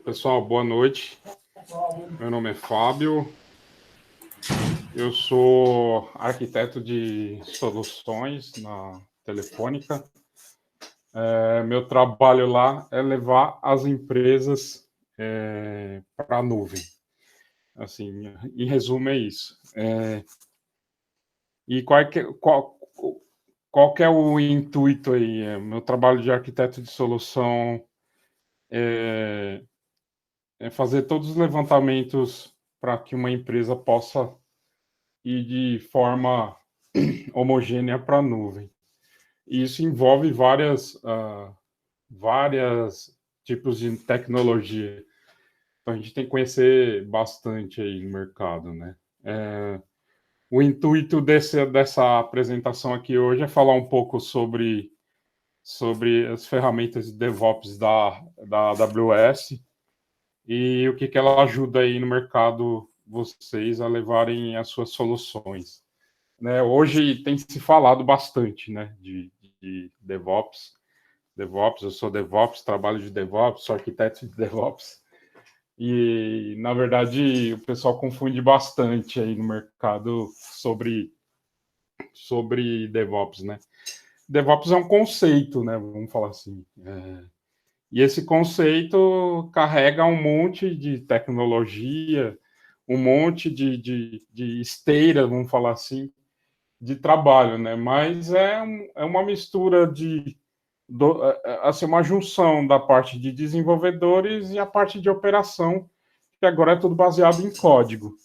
Pessoal, boa noite. Meu nome é Fábio. Eu sou arquiteto de soluções na Telefônica. Meu trabalho lá é levar as empresas para a nuvem. Assim, em resumo, é isso. E qual que é o intuito aí? Meu trabalho de arquiteto de solução é fazer todos os levantamentos para que uma empresa possa ir de forma homogênea para a nuvem. E isso envolve várias tipos de tecnologia. Então, a gente tem que conhecer bastante aí no mercado, né? O intuito dessa apresentação aqui hoje é falar um pouco sobre as ferramentas de DevOps da AWS e o que ela ajuda aí no mercado vocês a levarem as suas soluções. Né, hoje tem se falado bastante, né, de DevOps. Eu sou DevOps, trabalho de DevOps, sou arquiteto de DevOps. E, na verdade, o pessoal confunde bastante aí no mercado sobre DevOps, né? DevOps é um conceito, né, vamos falar assim. E esse conceito carrega um monte de tecnologia, um monte de esteira, vamos falar assim, de trabalho, né? Mas é uma mistura assim, uma junção da parte de desenvolvedores e a parte de operação, que agora é tudo baseado em código.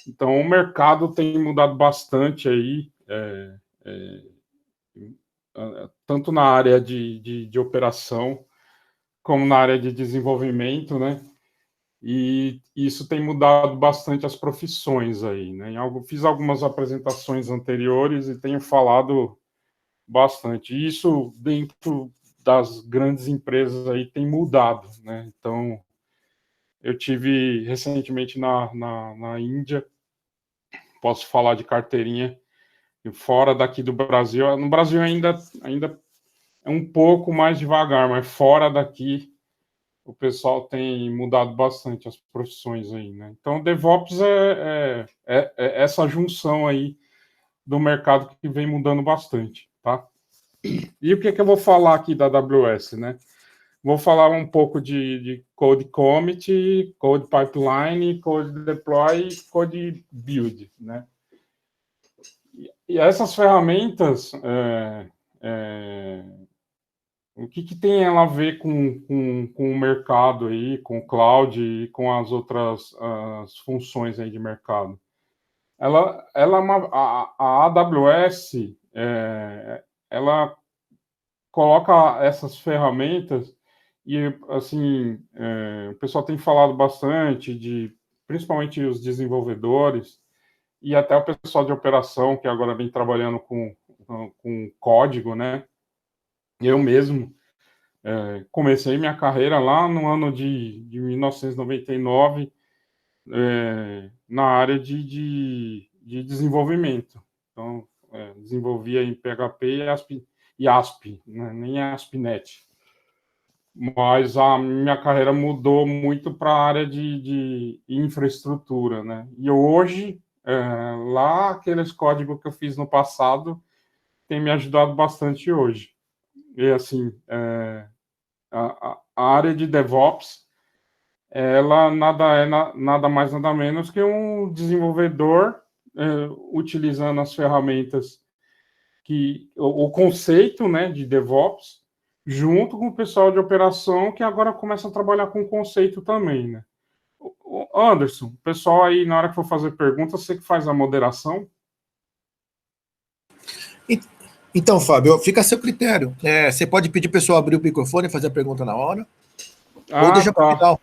Então, o mercado tem mudado bastante aí, tanto na área de operação, como na área de desenvolvimento, né? E isso tem mudado bastante as profissões aí, né? Fiz algumas apresentações anteriores e tenho falado bastante. Isso dentro das grandes empresas aí tem mudado, né? Então, eu tive recentemente na Índia, posso falar de carteirinha, fora daqui do Brasil. No Brasil ainda é um pouco mais devagar, mas fora daqui o pessoal tem mudado bastante as profissões aí, né? Então, DevOps é essa junção aí do mercado que vem mudando bastante, tá? E o que eu vou falar aqui da AWS, né? Vou falar um pouco de Code Commit, Code Pipeline, Code Deploy, Code Build, né? E essas ferramentas, o que tem ela a ver com o mercado aí, com o cloud e com as outras as funções aí de mercado? A AWS, ela coloca essas ferramentas e, assim, o pessoal tem falado bastante principalmente os desenvolvedores e até o pessoal de operação, que agora vem trabalhando com código, né? Eu mesmo comecei minha carreira lá no ano de 1999, na área de desenvolvimento. Então, desenvolvia em PHP e ASP, né? Nem ASP.NET. Mas a minha carreira mudou muito para a área de infraestrutura, né? E hoje, lá, aqueles códigos que eu fiz no passado tem me ajudado bastante hoje. E, assim, a área de DevOps, ela nada mais, nada menos que um desenvolvedor utilizando as ferramentas o conceito, né, de DevOps, junto com o pessoal de operação, que agora começa a trabalhar com o conceito também, né? Anderson, o pessoal aí, na hora que for fazer perguntas, você que faz a moderação? Então, Fábio, fica a seu critério. Você pode pedir para o pessoal abrir o microfone e fazer a pergunta na hora, ou deixa para o final,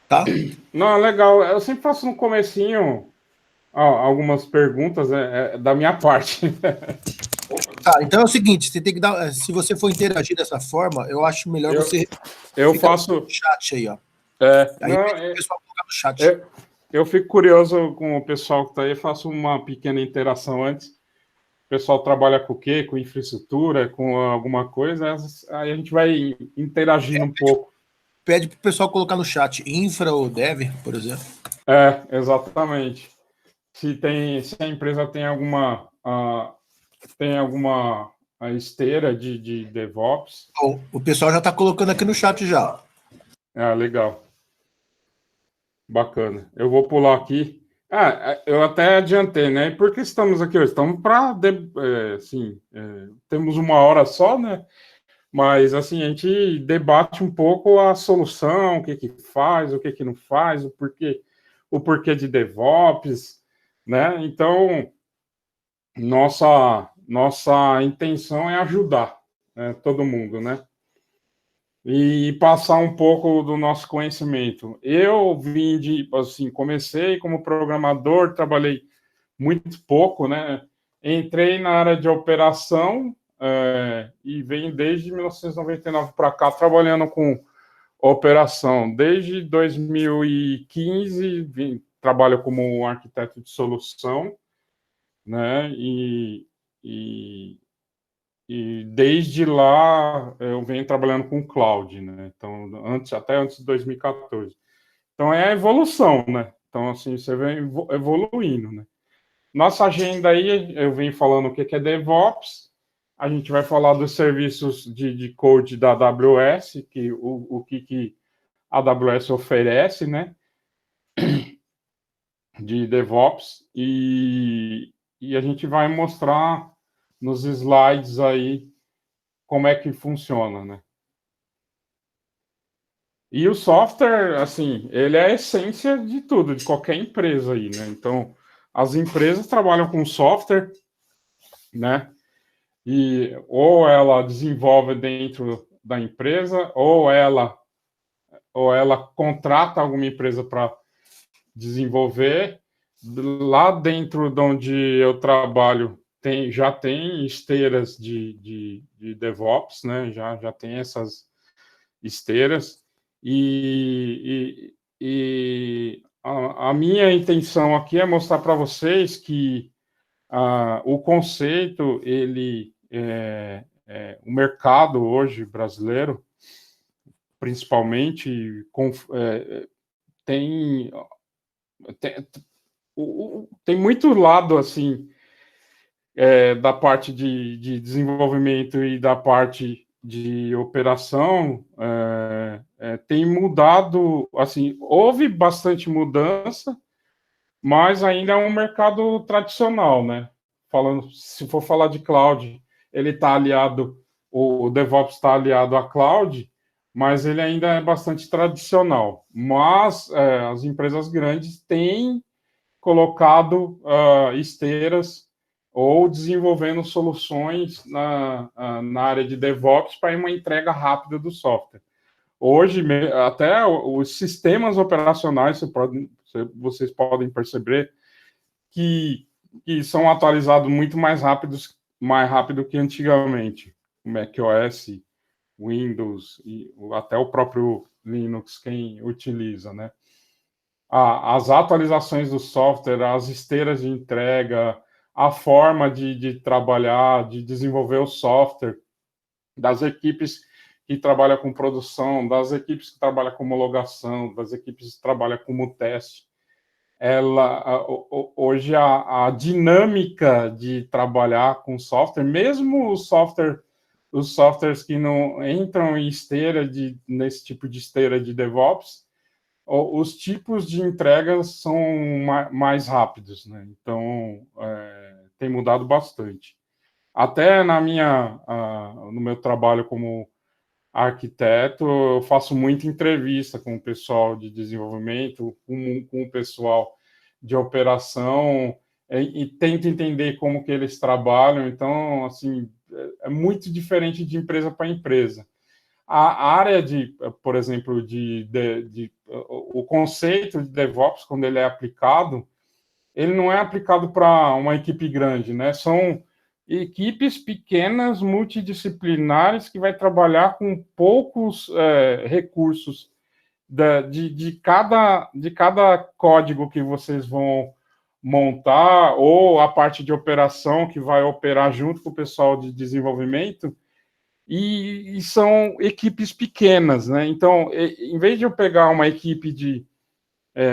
tá? Não, legal. Eu sempre faço no comecinho algumas perguntas da minha parte. Tá, então é o seguinte, você tem que dar. Se você for interagir dessa forma, eu acho melhor você. Eu faço. No chat aí, ó. Aí o pessoal colocar no chat. Eu fico curioso com o pessoal que está aí, faço uma pequena interação antes. O pessoal trabalha com o quê? Com infraestrutura, com alguma coisa? Aí a gente vai interagindo um pouco. pede para o pessoal colocar no chat, infra ou dev, por exemplo. Exatamente. Se a empresa tem alguma esteira de DevOps. O pessoal já está colocando aqui no chat já. Legal. Bacana. Eu vou pular aqui. Eu até adiantei, né? E por que estamos aqui hoje? Estamos para, temos 1 hora só, né? Mas, assim, a gente debate um pouco a solução, o que faz, o que não faz, o porquê de DevOps, né? Então, nossa intenção é ajudar, né, todo mundo, né? E passar um pouco do nosso conhecimento. Eu comecei como programador, trabalhei muito pouco, né? Entrei na área de operação e venho desde 1999 para cá trabalhando com operação. Desde 2015 trabalho como arquiteto de solução, né? E desde lá eu venho trabalhando com cloud, né? Então, até antes de 2014. Então, é a evolução, né? Então, assim, você vem evoluindo, né? Nossa agenda aí, eu venho falando o que é DevOps, a gente vai falar dos serviços de code da AWS, o que a AWS oferece, né? De DevOps, e a gente vai mostrar nos slides aí como é que funciona, né? E o software, assim, ele é a essência de tudo, de qualquer empresa aí, né? Então, as empresas trabalham com software, né? E ou ela desenvolve dentro da empresa, ou ela contrata alguma empresa para desenvolver. Lá dentro de onde eu trabalho, já tem esteiras de DevOps, né? Já tem essas esteiras. E a minha intenção aqui é mostrar para vocês que o conceito, o mercado hoje brasileiro, principalmente, tem muito lado, assim, da parte de desenvolvimento e da parte de operação, tem mudado, assim, houve bastante mudança, mas ainda é um mercado tradicional, né? Se for falar de cloud, ele está aliado, o DevOps está aliado à cloud, mas ele ainda é bastante tradicional. Mas as empresas grandes têm colocado esteiras ou desenvolvendo soluções na área de DevOps para uma entrega rápida do software. Hoje, até os sistemas operacionais, vocês podem perceber que são atualizados muito mais rápido que antigamente. O macOS, Windows e até o próprio Linux, quem utiliza, né? As atualizações do software, as esteiras de entrega, a forma de trabalhar, de desenvolver o software, das equipes que trabalham com produção, das equipes que trabalham com homologação, das equipes que trabalham como teste. Hoje a dinâmica de trabalhar com software, mesmo os softwares que não entram em nesse tipo de esteira de DevOps, os tipos de entregas são mais rápidos, né? Então, tem mudado bastante. Até no meu trabalho como arquiteto, eu faço muita entrevista com o pessoal de desenvolvimento, com o pessoal de operação, e tento entender como que eles trabalham. Então, assim, é muito diferente de empresa para empresa. A área por exemplo, o conceito de DevOps, quando ele é aplicado, ele não é aplicado para uma equipe grande, né? São equipes pequenas, multidisciplinares, que vai trabalhar com poucos recursos de cada código que vocês vão montar, ou a parte de operação que vai operar junto com o pessoal de desenvolvimento. e são equipes pequenas, né? Então, em vez de eu pegar uma equipe de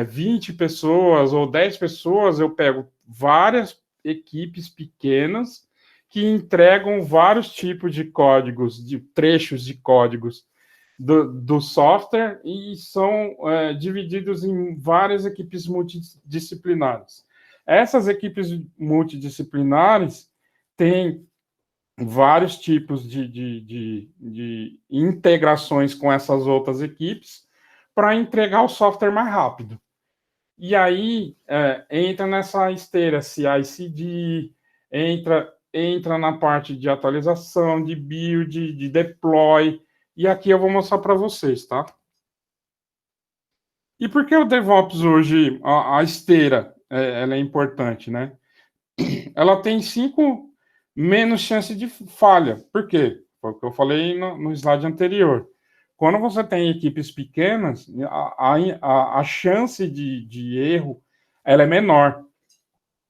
20 pessoas ou 10 pessoas, eu pego várias equipes pequenas que entregam vários tipos de códigos, de trechos de códigos do software e são divididos em várias equipes multidisciplinares. Essas equipes multidisciplinares têm vários tipos de integrações com essas outras equipes para entregar o software mais rápido. E aí entra nessa esteira CI/CD, entra na parte de atualização, de build, de deploy, e aqui eu vou mostrar para vocês, tá? E por que o DevOps hoje, a esteira, ela é importante, né? Ela tem 5 menos chance de falha. Por quê? Foi o que eu falei no slide anterior. Quando você tem equipes pequenas, a chance de erro ela é menor.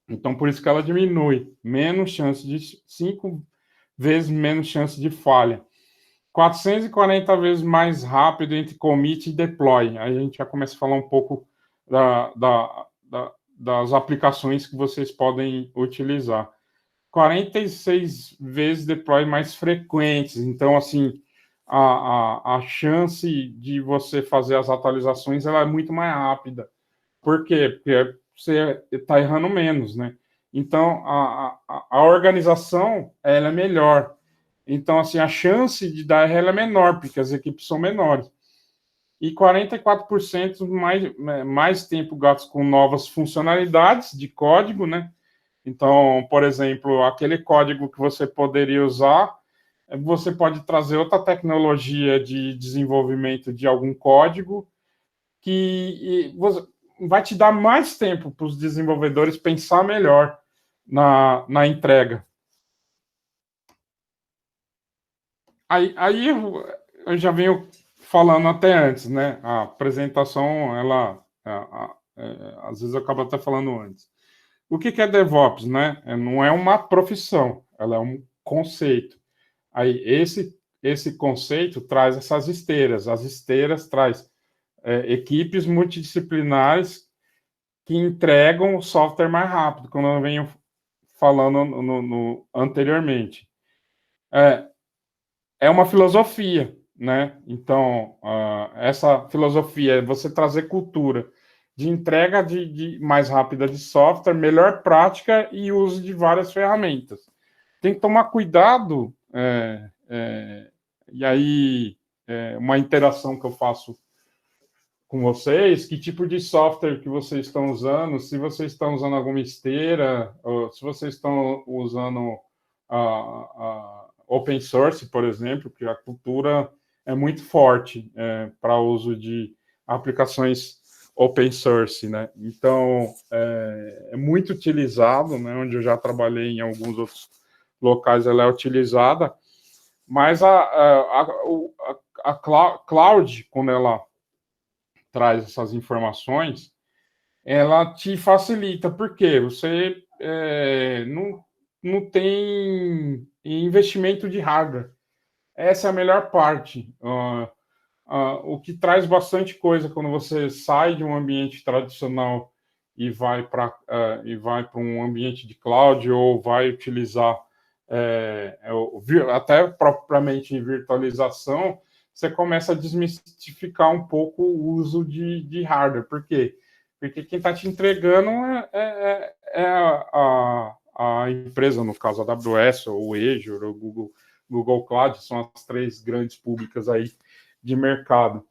Então, por isso que ela diminui. Menos chance de 5 vezes menos chance de falha. 440 vezes mais rápido entre commit e deploy. Aí a gente já começa a falar um pouco das aplicações que vocês podem utilizar. 46 vezes deploy mais frequentes. Então, assim, a chance de você fazer as atualizações ela é muito mais rápida. Por quê? Porque você está errando menos, né? Então, a organização ela é melhor. Então, assim, a chance de dar erro é menor, porque as equipes são menores. E 44% mais tempo gasto com novas funcionalidades de código, né? Então, por exemplo, aquele código que você poderia usar, você pode trazer outra tecnologia de desenvolvimento de algum código que vai te dar mais tempo para os desenvolvedores pensar melhor na entrega. Aí eu já venho falando até antes, né? A apresentação, ela às vezes eu acabo até falando antes. O que é DevOps, né? Não é uma profissão, ela é um conceito. Aí esse conceito traz essas esteiras. As esteiras traz equipes multidisciplinares que entregam o software mais rápido, como eu venho falando anteriormente. É uma filosofia, né? Então, essa filosofia é você trazer cultura de entrega de mais rápida de software, melhor prática e uso de várias ferramentas. Tem que tomar cuidado, e aí uma interação que eu faço com vocês, que tipo de software que vocês estão usando, se vocês estão usando alguma esteira, ou se vocês estão usando open source, por exemplo, que a cultura é muito forte para uso de aplicações open source, né? Então, é muito utilizado, né? Onde eu já trabalhei em alguns outros locais, ela é utilizada, mas a cloud, quando ela traz essas informações, ela te facilita, porque você não tem investimento de hardware. Essa é a melhor parte. O que traz bastante coisa quando você sai de um ambiente tradicional e vai para um ambiente de cloud ou vai utilizar até propriamente virtualização, você começa a desmistificar um pouco o uso de hardware. Por quê? Porque quem está te entregando é a empresa, no caso a AWS, ou o Azure, ou o Google Cloud, são as 3 grandes públicas aí de mercado.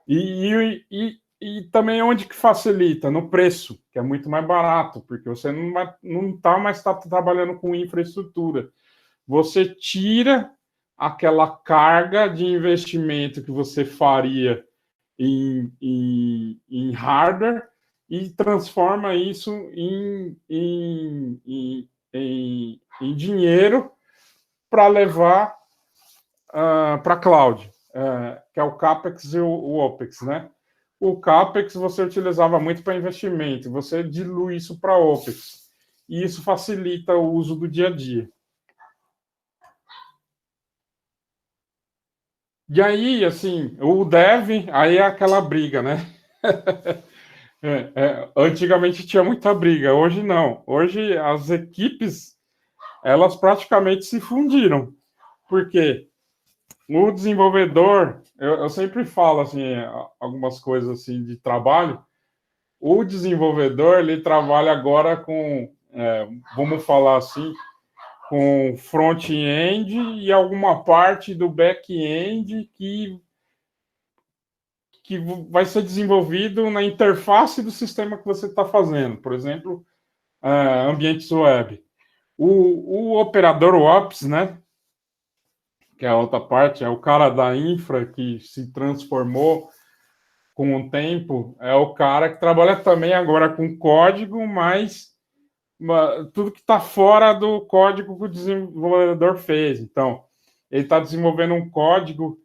E também onde que facilita? No preço, que é muito mais barato, porque você não está mais trabalhando com infraestrutura. Você tira aquela carga de investimento que você faria em hardware e transforma isso em dinheiro para levar para a cloud, que é o CAPEX e o OPEX, né? O CAPEX você utilizava muito para investimento, você dilui isso para OPEX, e isso facilita o uso do dia a dia. E aí, assim, o dev, aí é aquela briga, né? Antigamente tinha muita briga, hoje não. Hoje as equipes, elas praticamente se fundiram. Por quê? O desenvolvedor, eu sempre falo assim, algumas coisas assim de trabalho. O desenvolvedor, ele trabalha agora com, vamos falar assim, com front-end e alguma parte do back-end que vai ser desenvolvido na interface do sistema que você está fazendo. Por exemplo, ambientes web. O operador Ops, né, que é a outra parte, é o cara da infra que se transformou com o tempo, é o cara que trabalha também agora com código, mas tudo que está fora do código que o desenvolvedor fez. Então, ele está desenvolvendo um código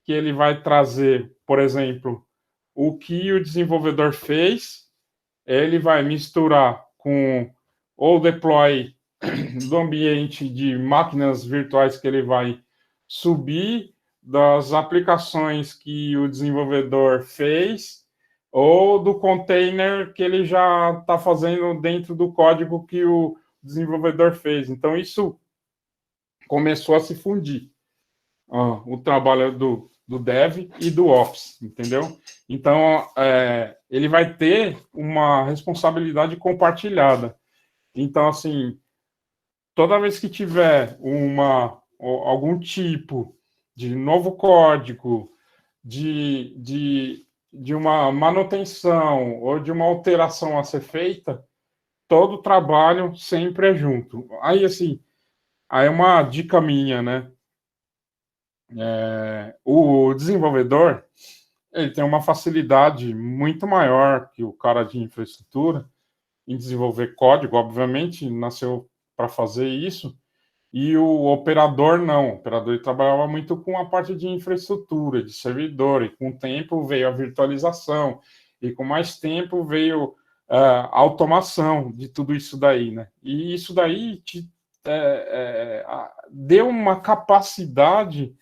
que ele vai trazer, por exemplo, o que o desenvolvedor fez, ele vai misturar com ou deploy do ambiente de máquinas virtuais que ele vai subir das aplicações que o desenvolvedor fez ou do container que ele já está fazendo dentro do código que o desenvolvedor fez. Então, isso começou a se fundir, o trabalho do dev e do ops, entendeu? Então, ele vai ter uma responsabilidade compartilhada. Então, assim, toda vez que tiver algum tipo de novo código, de uma manutenção ou de uma alteração a ser feita, todo o trabalho sempre é junto. Aí, assim, aí é uma dica minha, né? O desenvolvedor, ele tem uma facilidade muito maior que o cara de infraestrutura em desenvolver código, obviamente, nasceu para fazer isso, e o operador não. O operador trabalhava muito com a parte de infraestrutura, de servidor, e com o tempo veio a virtualização, e com mais tempo veio a automação de tudo isso daí, né? E isso daí deu uma capacidade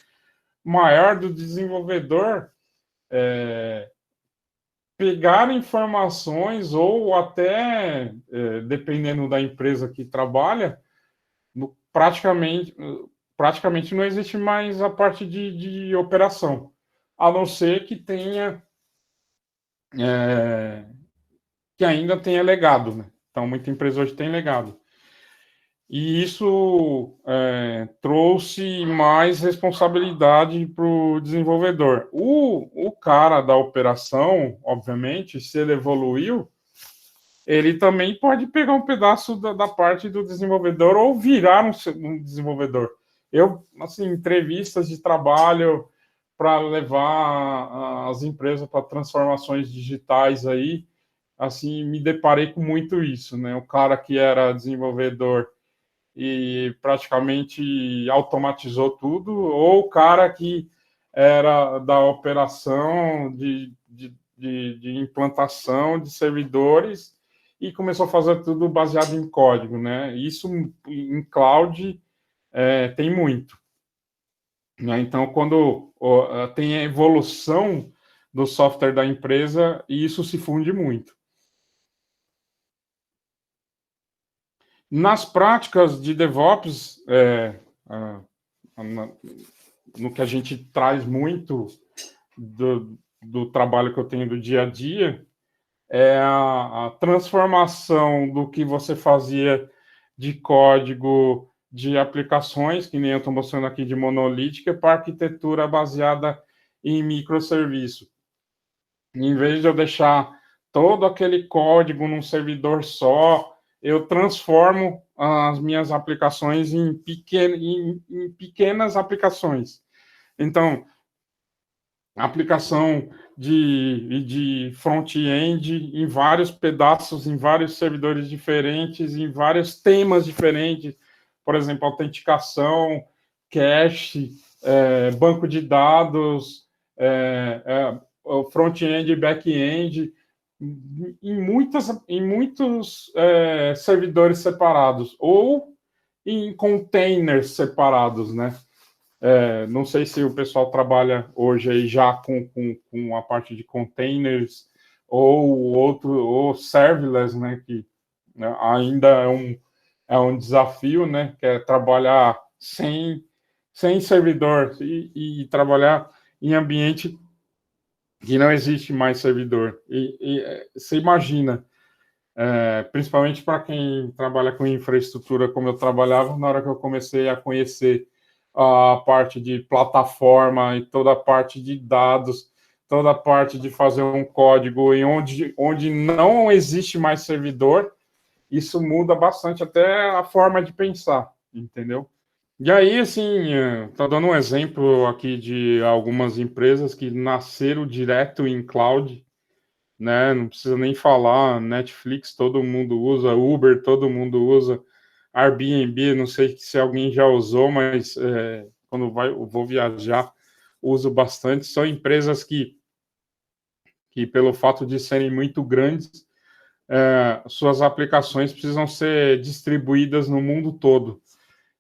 maior do desenvolvedor pegar informações ou até, dependendo da empresa que trabalha, praticamente, praticamente não existe mais a parte de operação, a não ser que tenha, que ainda tenha legado, né? Então, muita empresa hoje tem legado. E isso trouxe mais responsabilidade para o desenvolvedor. O cara da operação, obviamente, se ele evoluiu, ele também pode pegar um pedaço da parte do desenvolvedor ou virar um desenvolvedor. Eu, assim, entrevistas de trabalho para levar as empresas para transformações digitais aí, assim, me deparei com muito isso, né? O cara que era desenvolvedor e praticamente automatizou tudo, ou o cara que era da operação de implantação de servidores e começou a fazer tudo baseado em código, né? Isso em cloud tem muito, né? Então, quando tem a evolução do software da empresa, isso se funde muito. Nas práticas de DevOps, no que a gente traz muito do trabalho que eu tenho do dia a dia, é a transformação do que você fazia de código de aplicações, que nem eu estou mostrando aqui de monolítica, para arquitetura baseada em microserviço. Em vez de eu deixar todo aquele código num servidor só, eu transformo as minhas aplicações em pequenas aplicações. Então, aplicação de front-end em vários pedaços, em vários servidores diferentes, em vários temas diferentes, por exemplo, autenticação, cache, banco de dados, front-end e back-end, em muitos servidores separados, ou em containers separados, né? Não sei se o pessoal trabalha hoje aí já com a parte de containers ou serverless, né, que ainda é um desafio, né, que é trabalhar sem servidor e trabalhar em ambiente que não existe mais servidor. Você imagina, principalmente para quem trabalha com infraestrutura como eu trabalhava, na hora que eu comecei a conhecer a parte de plataforma e toda a parte de dados, toda a parte de fazer um código e onde não existe mais servidor, isso muda bastante até a forma de pensar, entendeu? E aí, assim, tá dando um exemplo aqui de algumas empresas que nasceram direto em cloud, né? Não precisa nem falar, Netflix todo mundo usa, Uber todo mundo usa, Airbnb, não sei se alguém já usou, mas quando eu vou viajar, uso bastante. São empresas que pelo fato de serem muito grandes, suas aplicações precisam ser distribuídas no mundo todo.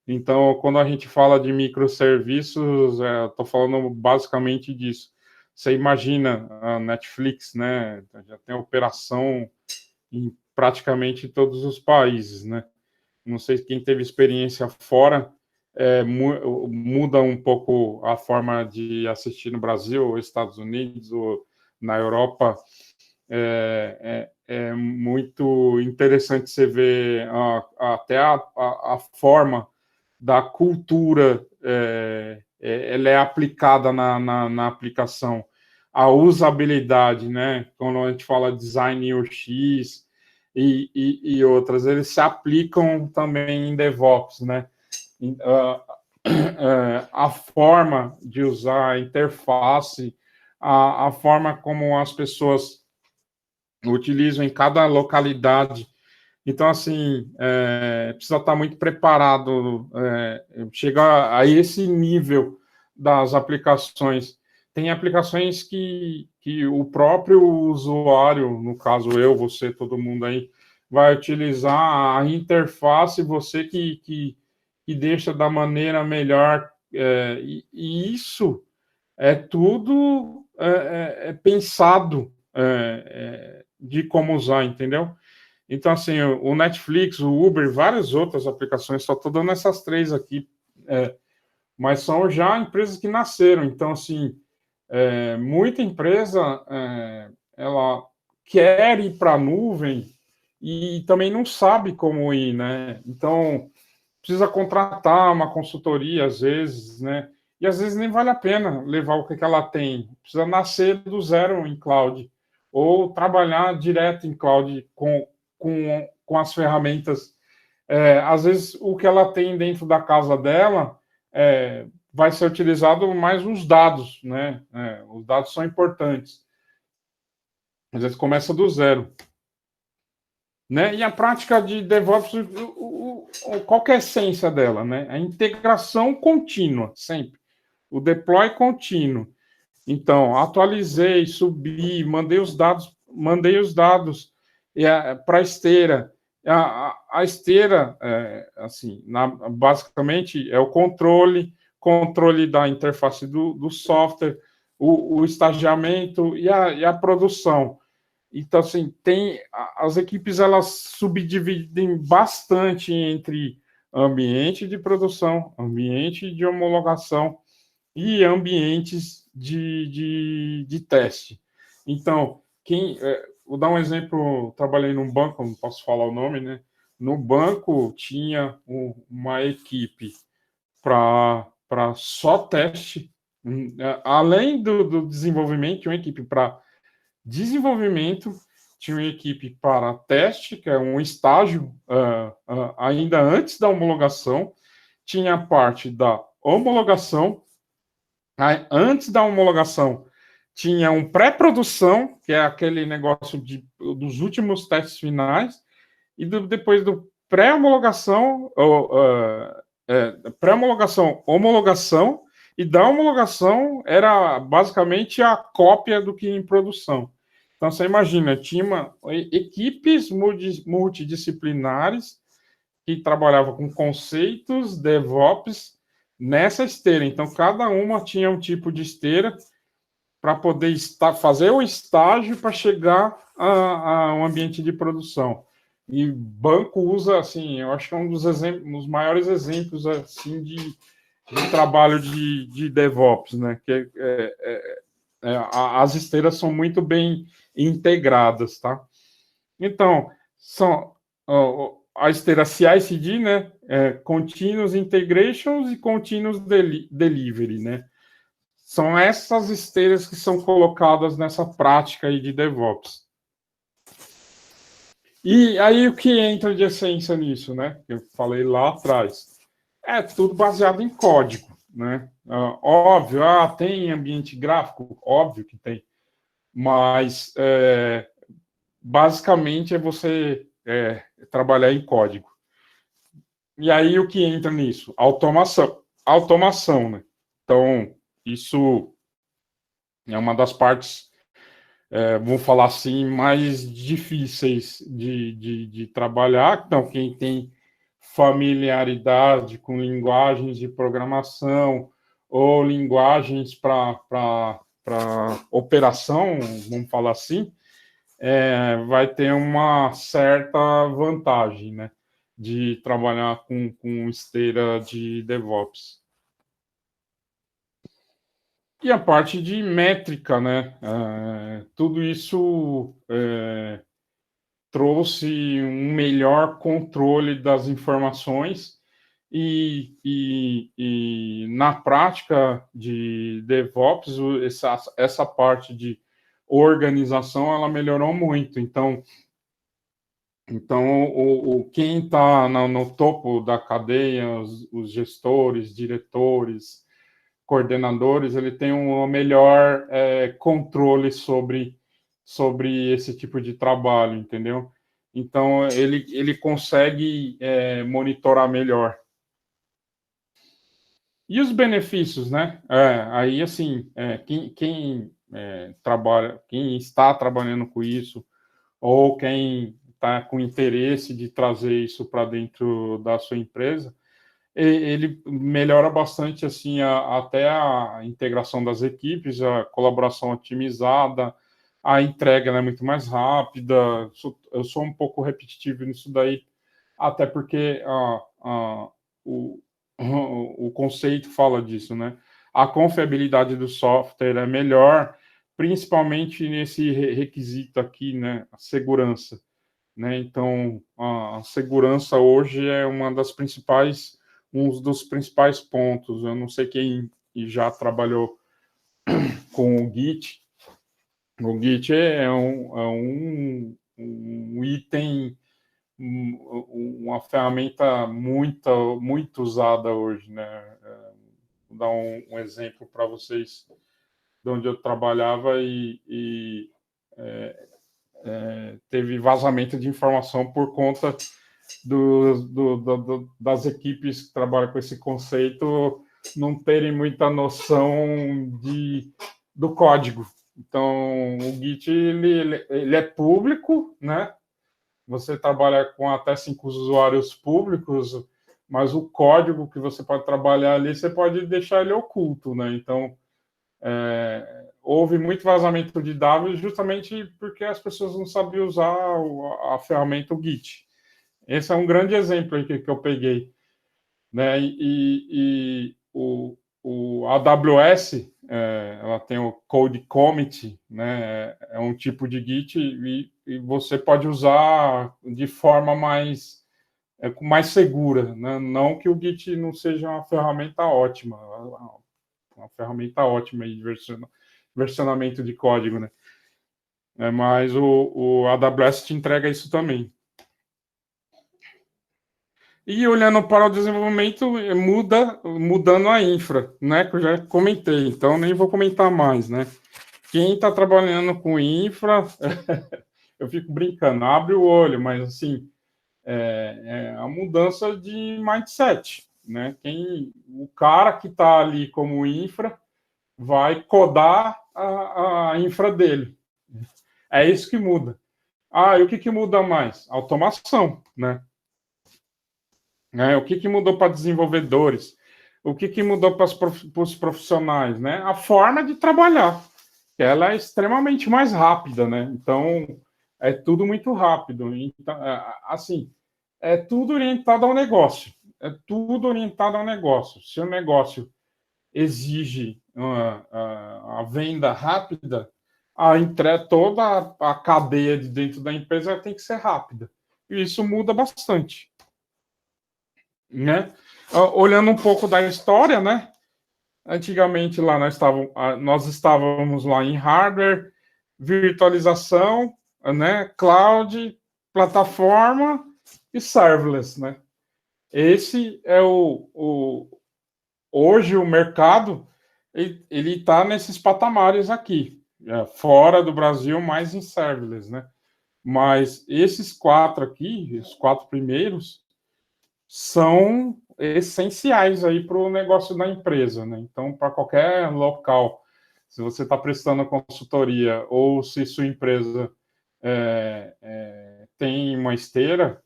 Então, quando a gente fala de microserviços, estou falando basicamente disso. Você imagina a Netflix, né? Já tem operação em praticamente todos os países, né? Não sei quem teve experiência fora, muda um pouco a forma de assistir no Brasil, ou Estados Unidos, ou na Europa. É muito interessante você ver até a forma da cultura, ela é aplicada na aplicação. A usabilidade, né? Quando a gente fala design UX e outras, eles se aplicam também em DevOps, né? A forma de usar a interface, a forma como as pessoas utilizam em cada localidade. Então, assim, precisa estar muito preparado, chegar a esse nível das aplicações. Tem aplicações que o próprio usuário, no caso eu, você, todo mundo aí, vai utilizar a interface, você que deixa da maneira melhor. E isso é tudo pensado de como usar, entendeu? Então, assim, o Netflix, o Uber, várias outras aplicações, só estou dando essas três aqui, mas são já empresas que nasceram. Então, assim, muita empresa, ela quer ir para a nuvem e também não sabe como ir, né? Então, precisa contratar uma consultoria, às vezes, né? E às vezes nem vale a pena levar o que ela tem. Precisa nascer do zero em cloud, ou trabalhar direto em cloud com as ferramentas. Às vezes o que ela tem dentro da casa dela vai ser utilizado mais os dados, né? Os dados são importantes. Às vezes começa do zero. Né? E a prática de DevOps, qual que é a essência dela? Né? A integração contínua, sempre. O deploy contínuo. Então, atualizei, subi, mandei os dados para a esteira. A esteira, assim, basicamente, é o controle da interface do software, o estagiamento e a produção. Então, assim, as equipes, elas subdividem bastante entre ambiente de produção, ambiente de homologação e ambientes de teste. Então, vou dar um exemplo, trabalhei num banco, não posso falar o nome, né? No banco tinha uma equipe para só teste, além do desenvolvimento, tinha uma equipe para desenvolvimento, tinha uma equipe para teste, que é um estágio ainda antes da homologação, tinha a parte da homologação, antes da homologação tinha um pré-produção, que é aquele negócio dos últimos testes finais, e depois do pré-homologação, homologação, e da homologação era basicamente a cópia do que em produção. Então, você imagina, tinha equipes multidisciplinares que trabalhavam com conceitos DevOps, nessa esteira. Então, cada uma tinha um tipo de esteira para poder fazer o estágio para chegar a um ambiente de produção. E banco usa, assim, eu acho que é um dos maiores exemplos assim, de trabalho de DevOps, né? Que as esteiras são muito bem integradas, tá? Então, são a esteira CI/CD, né? Continuous Integrations e Continuous Delivery, né? São essas esteiras que são colocadas nessa prática aí de DevOps. E aí o que entra de essência nisso, né? Eu falei lá atrás. É tudo baseado em código, né? Óbvio, tem ambiente gráfico? Óbvio que tem. Mas, basicamente, é você trabalhar em código. E aí o que entra nisso? Automação, né? Então, isso é uma das partes, vamos falar assim, mais difíceis de trabalhar. Então, quem tem familiaridade com linguagens de programação ou linguagens para operação, vamos falar assim, vai ter uma certa vantagem, né, de trabalhar com esteira de DevOps. E a parte de métrica, né? Tudo isso trouxe um melhor controle das informações e na prática de DevOps, essa parte de organização, ela melhorou muito. Então quem está no topo da cadeia, os gestores, diretores, coordenadores, ele tem um melhor controle sobre esse tipo de trabalho, entendeu? Então, ele consegue monitorar melhor. E os benefícios, né? Aí, assim, quem está trabalhando com isso, ou quem está com interesse de trazer isso para dentro da sua empresa, ele melhora bastante assim até a integração das equipes, a colaboração otimizada, a entrega é muito mais rápida. Eu sou um pouco repetitivo nisso daí, até porque o conceito fala disso, né? A confiabilidade do software é melhor, principalmente nesse requisito aqui, né? A segurança, né? Então, a segurança hoje é um dos principais pontos. Eu não sei quem já trabalhou com o Git. O Git é um item, uma ferramenta muito usada hoje, né? Vou dar um exemplo para vocês de onde eu trabalhava e teve vazamento de informação por conta das equipes que trabalham com esse conceito não terem muita noção do código. Então, o Git ele é público, né? Você trabalha com até 5 usuários públicos, mas o código que você pode trabalhar ali, você pode deixar ele oculto, né? Então, houve muito vazamento de dados justamente porque as pessoas não sabiam usar a ferramenta Git. Esse é um grande exemplo aí que eu peguei, né? E o AWS, ela tem o Code Commit, né? É um tipo de Git e você pode usar de forma mais segura, né? Não que o Git não seja uma ferramenta ótima, uma ferramenta ótima de versionamento de código, né? Mas o AWS te entrega isso também. E olhando para o desenvolvimento, mudando a infra, né? Que eu já comentei, então nem vou comentar mais, né? Quem está trabalhando com infra, eu fico brincando, abre o olho, mas assim, é a mudança de mindset, né? O cara que está ali como infra vai codar a infra dele. É isso que muda. E o que muda mais? Automação, né? O que mudou para desenvolvedores? o que mudou para os profissionais, né? A forma de trabalhar, que ela é extremamente mais rápida, né? Então, é tudo muito rápido. Então, assim, é tudo orientado ao negócio. É tudo orientado ao negócio. Se o negócio exige a venda rápida, toda a cadeia de dentro da empresa tem que ser rápida. E isso muda bastante, né? Olhando um pouco da história, né? Antigamente lá nós estávamos lá em hardware, virtualização, né? Cloud, plataforma e serverless, né? Esse é hoje o mercado ele está nesses patamares aqui, fora do Brasil, mais em serverless, né? Mas esses 4 aqui, os 4 primeiros, são essenciais aí para o negócio da empresa, né? Então, para qualquer local, se você está prestando consultoria ou se sua empresa tem uma esteira,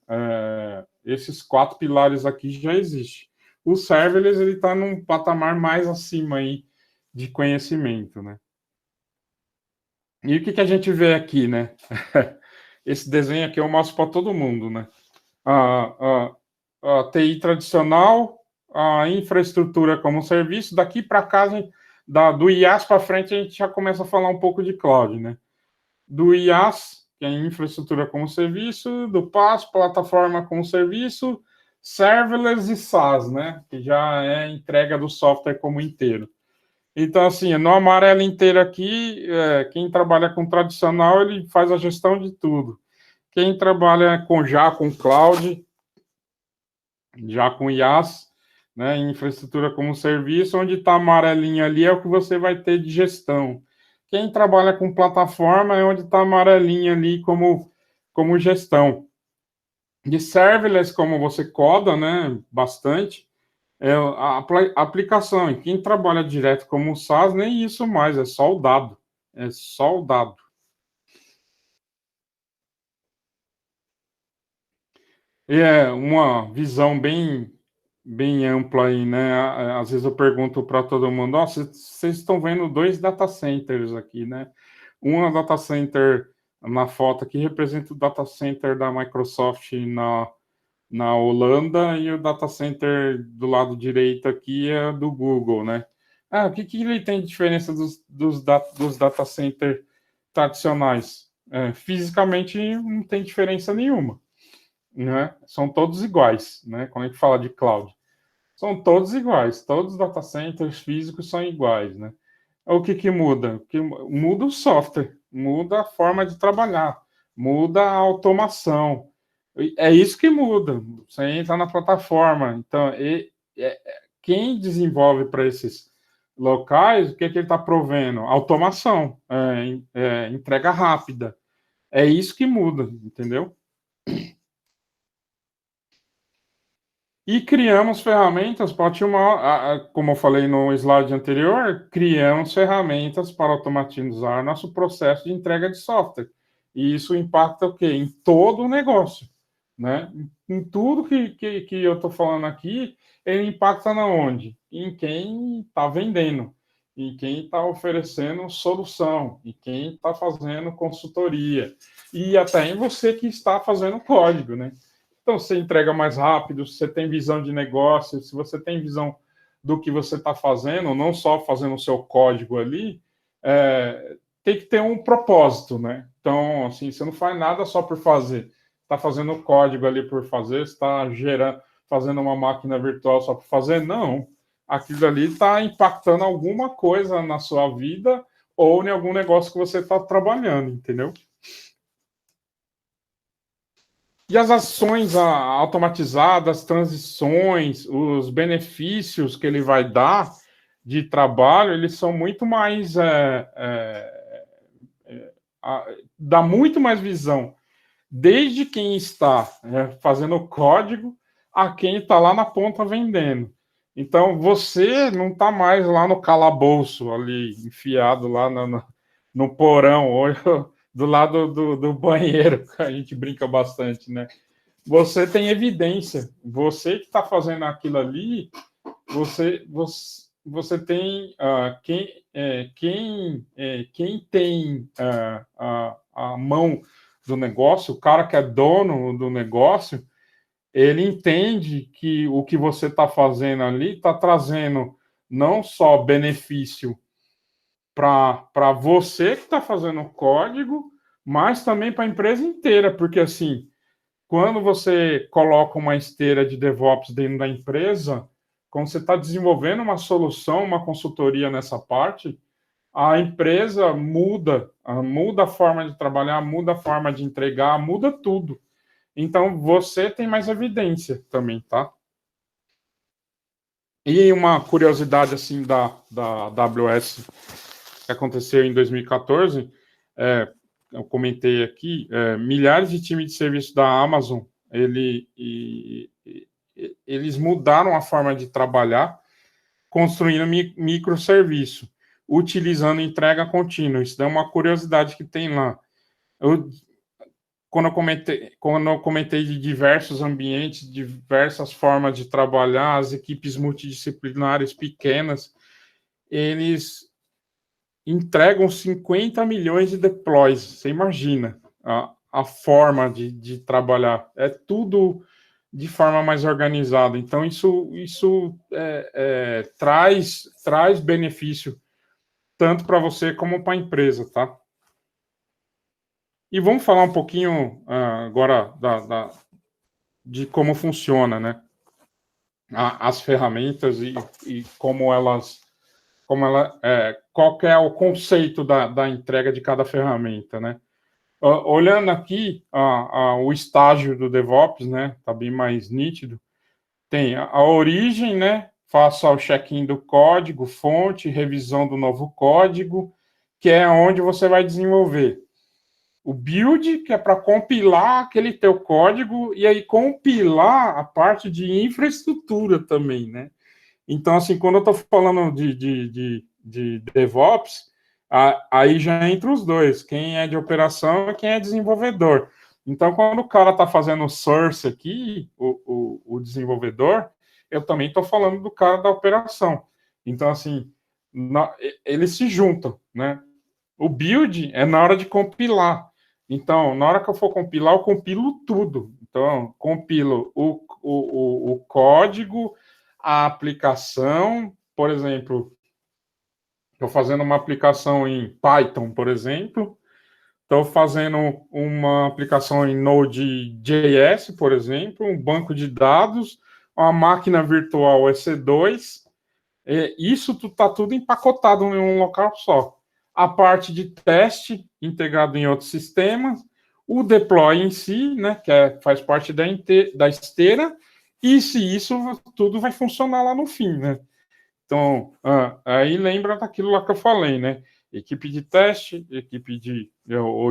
esses 4 pilares aqui já existem. O serverless ele está num patamar mais acima aí de conhecimento, né? E o que a gente vê aqui, né? Esse desenho aqui eu mostro para todo mundo, né? A TI tradicional, a infraestrutura como serviço, daqui para cá, do IaaS para frente, a gente já começa a falar um pouco de cloud, né? Do IaaS, que é infraestrutura como serviço, do PaaS, plataforma como serviço, serverless e SaaS, né? Que já é a entrega do software como inteiro. Então, assim, no amarelo inteiro aqui, quem trabalha com tradicional, ele faz a gestão de tudo. Quem trabalha com cloud, já com IaaS, né, infraestrutura como serviço, onde está amarelinho ali é o que você vai ter de gestão. Quem trabalha com plataforma é onde está amarelinho ali como gestão. De serverless, como você coda, né, bastante, é a aplicação. E quem trabalha direto como SaaS, nem isso mais, é só o dado. É só o dado. E é uma visão bem ampla aí, né? Às vezes eu pergunto para todo mundo, vocês estão vendo 2 data centers aqui, né? Um data center na foto aqui representa o data center da Microsoft na Holanda e o data center do lado direito aqui é do Google, né? O que ele tem de diferença dos data center tradicionais? Fisicamente não tem diferença nenhuma, né? São todos iguais, né? Quando a gente fala de cloud, são todos iguais, todos os data centers físicos são iguais, né? O que muda? Muda o software, muda a forma de trabalhar, muda a automação. É isso que muda. Você entra na plataforma. Então, quem desenvolve para esses locais, o que ele está provendo? Automação, entrega rápida. É isso que muda, entendeu? E criamos ferramentas para como eu falei no slide anterior, criamos ferramentas para automatizar nosso processo de entrega de software. E isso impacta o quê? Em todo o negócio, né? Em tudo que eu estou falando aqui, ele impacta na onde? Em quem está vendendo, em quem está oferecendo solução, em quem está fazendo consultoria, e até em você que está fazendo código, né? Então, você entrega mais rápido, se você tem visão de negócio, se você tem visão do que você está fazendo, não só fazendo o seu código ali, tem que ter um propósito, né? Então, assim, você não faz nada só por fazer. Está fazendo o código ali por fazer, está fazendo uma máquina virtual só por fazer? Não. Aquilo ali está impactando alguma coisa na sua vida ou em algum negócio que você está trabalhando, entendeu? E as ações automatizadas, transições, os benefícios que ele vai dar de trabalho, eles são muito mais. Dá muito mais visão, desde quem está fazendo o código a quem está lá na ponta vendendo. Então, você não está mais lá no calabouço, ali, enfiado lá no porão, ou do lado do banheiro, que a gente brinca bastante, né? Você tem evidência. Você que está fazendo aquilo ali, você tem quem tem a mão do negócio, o cara que é dono do negócio, ele entende que o que você está fazendo ali está trazendo não só benefício para você que está fazendo o código, mas também para a empresa inteira, porque assim, quando você coloca uma esteira de DevOps dentro da empresa, quando você está desenvolvendo uma solução, uma consultoria nessa parte, a empresa muda a forma de trabalhar, muda a forma de entregar, muda tudo. Então, você tem mais evidência também, tá? E uma curiosidade, assim, da AWS que aconteceu em 2014, eu comentei aqui, milhares de times de serviço da Amazon, eles mudaram a forma de trabalhar, construindo microserviço, utilizando entrega contínua. Isso é uma curiosidade que tem lá. Quando eu comentei de diversos ambientes, diversas formas de trabalhar, as equipes multidisciplinares pequenas, eles entregam 50 milhões de deploys. Você imagina a forma de trabalhar. É tudo de forma mais organizada. Então, isso traz benefício tanto para você como para a empresa, tá? E vamos falar um pouquinho agora de como funciona, né? As ferramentas e qual que é o conceito da entrega de cada ferramenta, né? Olhando aqui o estágio do DevOps, né? Tá bem mais nítido. Tem a origem, né? Faça o check-in do código, fonte, revisão do novo código, que é onde você vai desenvolver. O build, que é para compilar aquele teu código, e aí compilar a parte de infraestrutura também, né? Então, assim, quando eu estou falando de DevOps, aí já entra os dois, quem é de operação e quem é desenvolvedor. Então, quando o cara está fazendo o source aqui, o desenvolvedor, eu também estou falando do cara da operação. Então, assim, eles se juntam, né? O build é na hora de compilar. Então, na hora que eu for compilar, eu compilo tudo. Então, compilo o código, a aplicação, por exemplo, estou fazendo uma aplicação em Python, por exemplo, estou fazendo uma aplicação em Node.js, por exemplo, um banco de dados, uma máquina virtual EC2, isso está tudo empacotado em um local só. A parte de teste integrado em outros sistemas, o deploy em si, né, que faz parte da esteira, e se isso tudo vai funcionar lá no fim, né? Então, aí lembra daquilo lá que eu falei, né? Equipe de teste, equipe de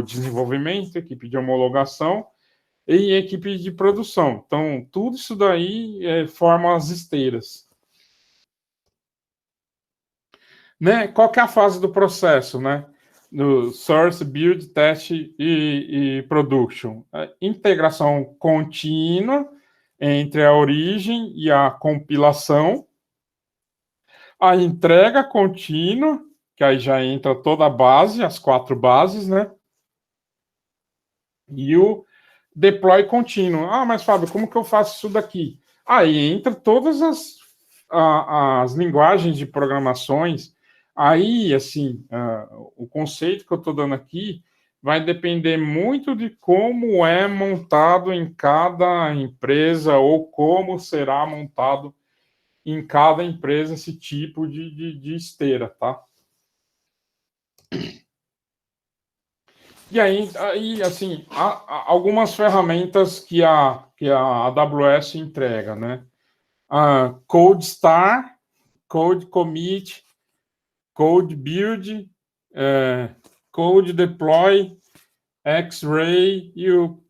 desenvolvimento, equipe de homologação e equipe de produção. Então, tudo isso daí forma as esteiras. Né? Qual que é a fase do processo, né? No source, build, teste e production. A integração contínua entre a origem e a compilação. A entrega contínua, que aí já entra toda a base, as 4 bases, né? E o deploy contínuo. Mas Fábio, como que eu faço isso daqui? Aí entra todas as linguagens de programações. Aí, assim, o conceito que eu estou dando aqui vai depender muito de como é montado em cada empresa ou como será montado em cada empresa esse tipo de esteira, tá? E aí assim, há algumas ferramentas que a AWS entrega, né? Code Star, Code Commit, Code Build, Code Deploy, X-Ray e o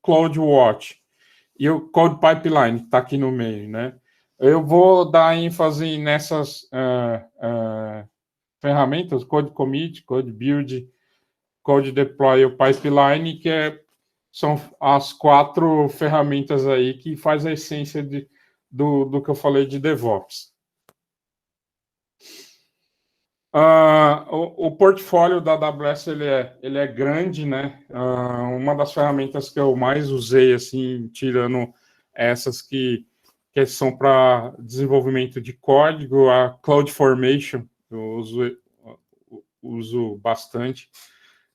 CloudWatch. E o Code Pipeline está aqui no meio, né? Eu vou dar ênfase nessas ferramentas, Code Commit, Code Build, Code Deploy e o Pipeline, que são as 4 ferramentas aí que faz a essência do que eu falei de DevOps. O portfólio da AWS ele é grande, né? Uma das ferramentas que eu mais usei, assim, tirando essas que são para desenvolvimento de código, a CloudFormation, eu uso bastante.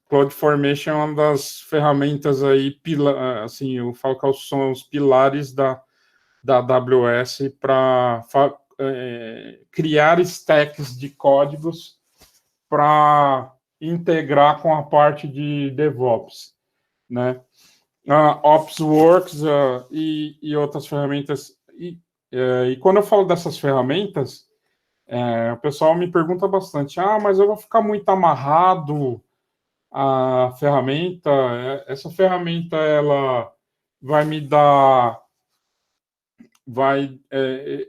CloudFormation é uma das ferramentas aí, assim, eu falo que são os pilares da AWS para criar stacks de códigos para integrar com a parte de DevOps, né? OpsWorks e outras ferramentas. E quando eu falo dessas ferramentas, o pessoal me pergunta bastante, mas eu vou ficar muito amarrado à ferramenta? Essa ferramenta, ela vai me dar...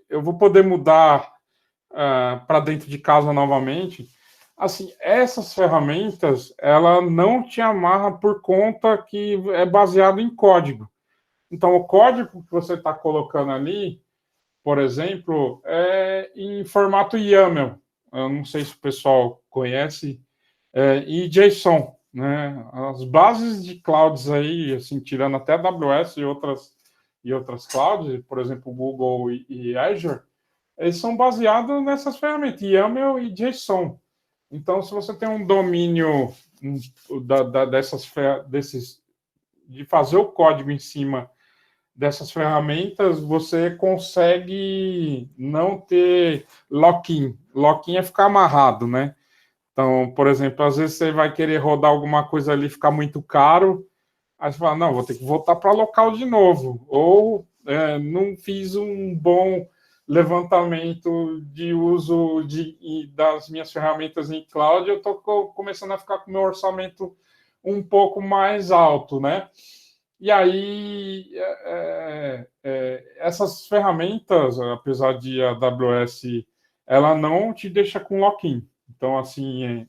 eu vou poder mudar para dentro de casa novamente. Assim, essas ferramentas, ela não te amarra por conta que é baseado em código. Então, o código que você está colocando ali, por exemplo, é em formato YAML. Eu não sei se o pessoal conhece, e JSON, né? As bases de clouds aí, assim, tirando até a AWS e outras clouds, por exemplo, Google e Azure, eles são baseados nessas ferramentas, YAML e JSON. Então, se você tem um domínio de fazer o código em cima dessas ferramentas, você consegue não ter lock-in. Lock-in é ficar amarrado, né? Então, por exemplo, às vezes você vai querer rodar alguma coisa ali, ficar muito caro, aí você fala, não, vou ter que voltar para local de novo. Ou não fiz um bom levantamento de uso das minhas ferramentas em cloud, eu estou começando a ficar com o meu orçamento um pouco mais alto, né? E aí, essas ferramentas, apesar de a AWS, ela não te deixa com lock-in. Então, assim,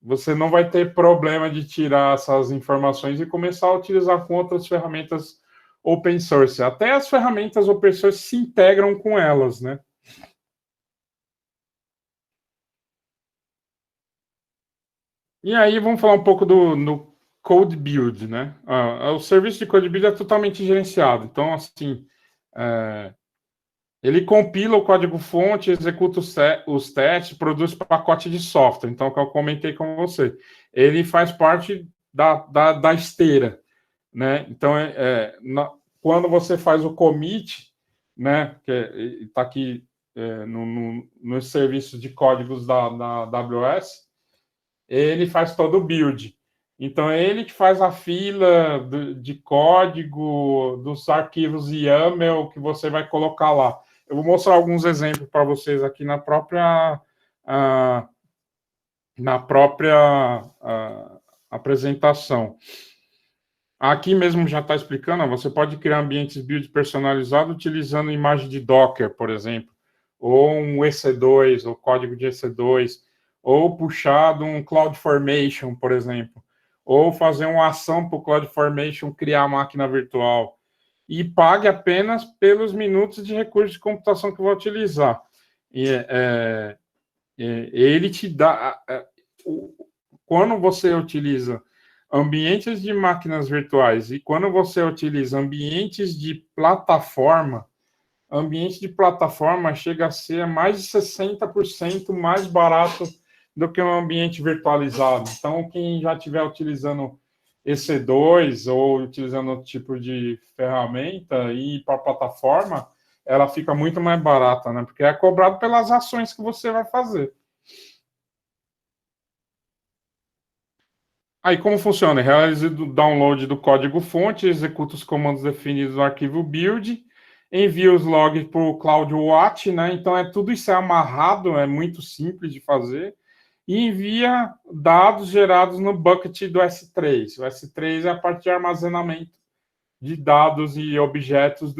você não vai ter problema de tirar essas informações e começar a utilizar com outras ferramentas open source. Até as ferramentas open source se integram com elas, né? E aí, vamos falar um pouco do Code Build, né? O serviço de Code Build é totalmente gerenciado. Então, assim, ele compila o código-fonte, executa os testes, produz pacote de software. Então, que eu comentei com você. Ele faz parte da esteira, né? Então, quando você faz o commit, né? Que está aqui no serviço de códigos da AWS, ele faz todo o build. Então, é ele que faz a fila de código dos arquivos YAML que você vai colocar lá. Eu vou mostrar alguns exemplos para vocês aqui na própria apresentação. Aqui mesmo já está explicando, você pode criar ambientes build personalizados utilizando imagem de Docker, por exemplo, ou um EC2, ou código de EC2, ou puxar de um CloudFormation, por exemplo, ou fazer uma ação para o CloudFormation criar a máquina virtual. E pague apenas pelos minutos de recurso de computação que vai utilizar. Ele te dá... Quando você utiliza ambientes de máquinas virtuais e quando você utiliza ambientes de plataforma chega a ser mais de 60% mais barato do que um ambiente virtualizado. Então, quem já estiver utilizando EC2 ou utilizando outro tipo de ferramenta e ir para a plataforma, ela fica muito mais barata, né? Porque é cobrado pelas ações que você vai fazer. Aí, como funciona? Realize o download do código-fonte, executa os comandos definidos no arquivo build, envia os logs para o CloudWatch, né? Então, tudo isso é amarrado, é muito simples de fazer, e envia dados gerados no bucket do S3. O S3 é a parte de armazenamento de dados e objetos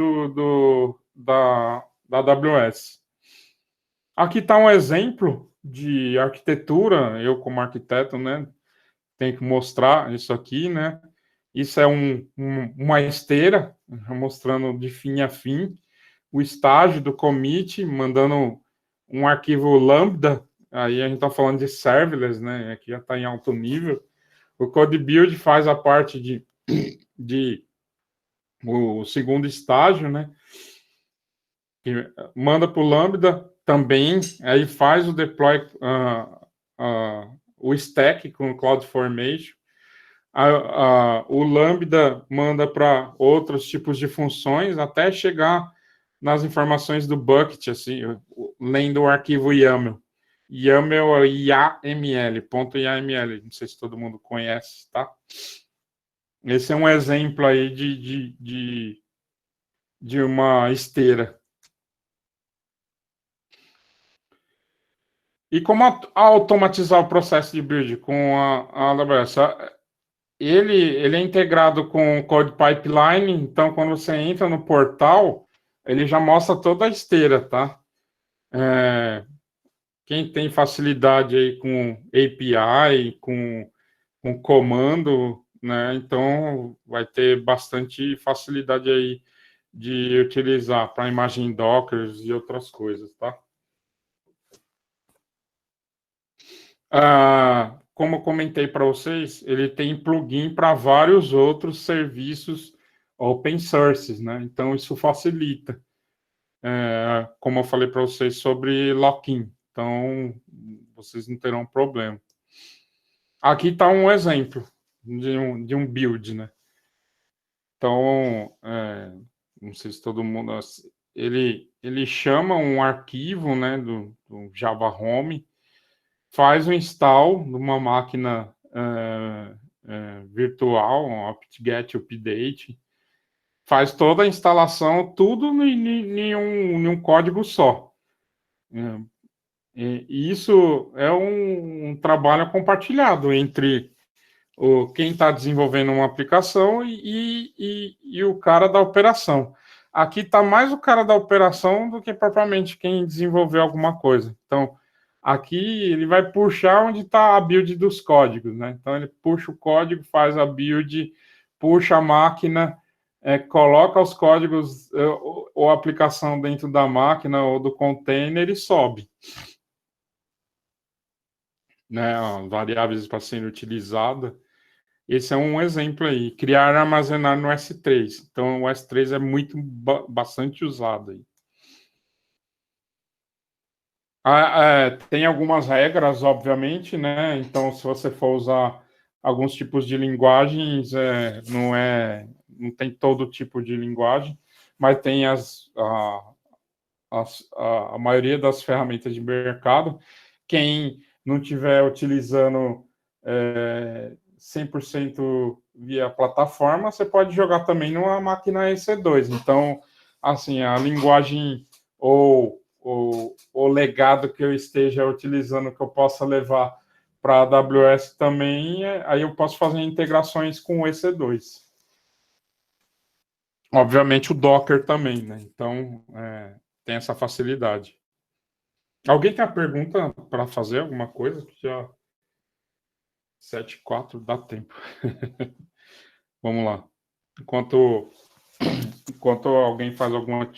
da AWS. Aqui está um exemplo de arquitetura, eu como arquiteto, né? Tem que mostrar isso aqui, né? Isso é uma esteira, mostrando de fim a fim. o estágio do commit, mandando um arquivo lambda, aí a gente está falando de serverless, né? Aqui já está em alto nível. O code build faz a parte de o segundo estágio, né? Que manda para o lambda também, aí faz o deploy, o stack com o CloudFormation. O Lambda manda para outros tipos de funções até chegar nas informações do bucket, assim, lendo o arquivo YAML. YAML é IAML, ponto .yaml, não sei se todo mundo conhece, tá? Esse é um exemplo aí de uma esteira. E como automatizar o processo de build com a AWS? Ele é integrado com o Code Pipeline, então quando você entra no portal, ele já mostra toda a esteira, tá? Quem tem facilidade aí com API, com comando, né? Então vai ter bastante facilidade aí de utilizar para imagem Docker e outras coisas, tá? Como eu comentei para vocês, ele tem plugin para vários outros serviços open sources, né? Então, isso facilita. Como eu falei para vocês sobre lock-in. Então, vocês não terão problema. Aqui está um exemplo de um build, né? Então, não sei se todo mundo... Ele chama um arquivo, né, do Java Home, faz um install numa máquina virtual, um apt-get update, faz toda a instalação, tudo em um código só. E isso é um trabalho compartilhado entre quem está desenvolvendo uma aplicação e o cara da operação. Aqui está mais o cara da operação do que propriamente quem desenvolveu alguma coisa. Então, aqui ele vai puxar onde está a build dos códigos, né? Então, ele puxa o código, faz a build, puxa a máquina, coloca os códigos ou a aplicação dentro da máquina ou do container e sobe. Né, variáveis para serem utilizadas. Esse é um exemplo aí. Criar e armazenar no S3. Então, o S3 é bastante usado aí. Tem algumas regras, obviamente, né? Então, se você for usar alguns tipos de linguagens, não tem todo tipo de linguagem, mas tem a maioria das ferramentas de mercado. Quem não estiver utilizando 100% via plataforma, você pode jogar também numa máquina EC2. Então, assim, a linguagem ou o legado que eu esteja utilizando, que eu possa levar para a AWS também, aí eu posso fazer integrações com o EC2. Obviamente o Docker também, né? Então, tem essa facilidade. Alguém tem a pergunta para fazer alguma coisa? Já 7:04 dá tempo. Vamos lá. Enquanto alguém faz alguma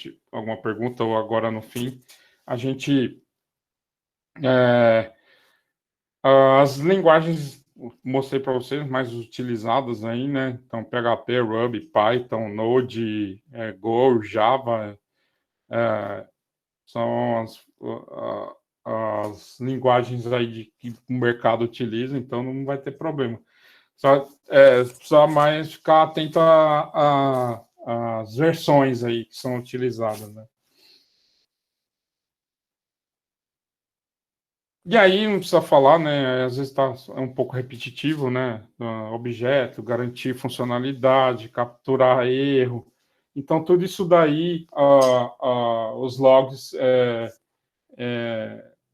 pergunta, ou agora no fim, a gente... as linguagens mostrei para vocês mais utilizadas aí, né? Então, PHP, Ruby, Python, Node, Go, Java, são as linguagens aí que o mercado utiliza, então não vai ter problema. Só mais ficar atento às versões aí que são utilizadas, né? E aí não precisa falar, né? Às vezes é um pouco repetitivo, né? Objeto, garantir funcionalidade, capturar erro. Então, tudo isso daí, os logs